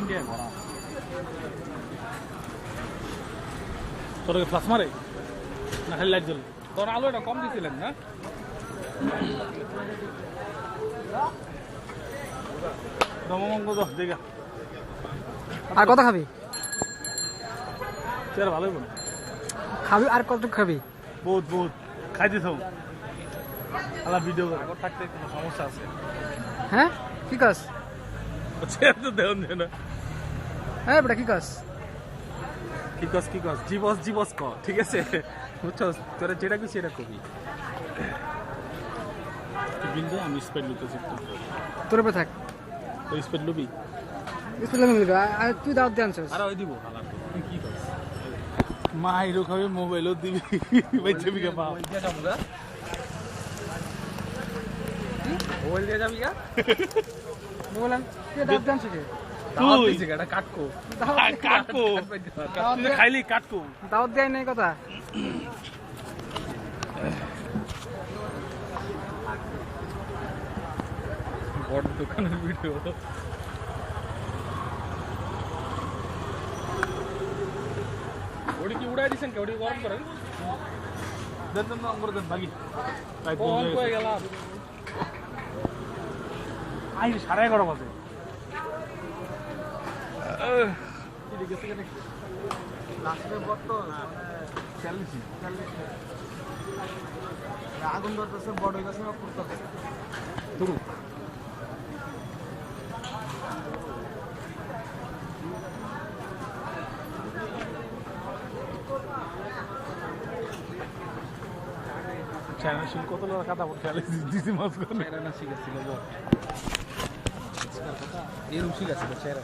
India ঘোরা তোর flush মারে না খালি লাইট জ্বলে তোর আলোটা কম দিছিলেন না দেখা আর কত খাবি চেয়ার ভালোই বল খাবি আর কত খাবি বহুত বহুত খাই দিছ আলা ভিডিও করে আগর থাকতে কোনো সমস্যা আছে হ্যাঁ কি কাজ চেয়ার তো দেন না হ্যাঁ বেটা কি কাজ কি কস জীবস ক ঠিক আছে বুঝছস তোরা যেটা কি সেটা কবি তুই বিন্দু আমি স্পিড লুতেছি তোর উপরে থাক তুই স্পিড লুবি স্কুলে মিলবে আর তুই দাওয়াত দিয়ে আনছিস আর ওই দিব হালা তুই কি কস মা হিরো খাবে মোবাইলও দিবি বেচে বিকে পা ওই যে যাবো গা মোবাইল দিয়ে যাবি গা বললাম তুই দাওয়াত দিয়ে আনছিস তুই এটা কাটকো তুই খাইলি কাটকো দাওয়াত দেয় নাই কথা বড় দোকানের ভিডিও ওটি কি উড়াই দিছেন কে ওটি গরম করেন দেন নম্বর দেন ভাগি কোন কই গেলাম আই 11:30 বাজে ঠিক আছে কেন লাস্টে বড় না 40 আগুন ধরতেছে বড় হয়ে গেছে না করতেছে দুরু চায়না শিল কত লোক কথা বলতে দিছি মাছ করে চায়না শিখেছিল বল কথা এরকম শিখেছিল চায়না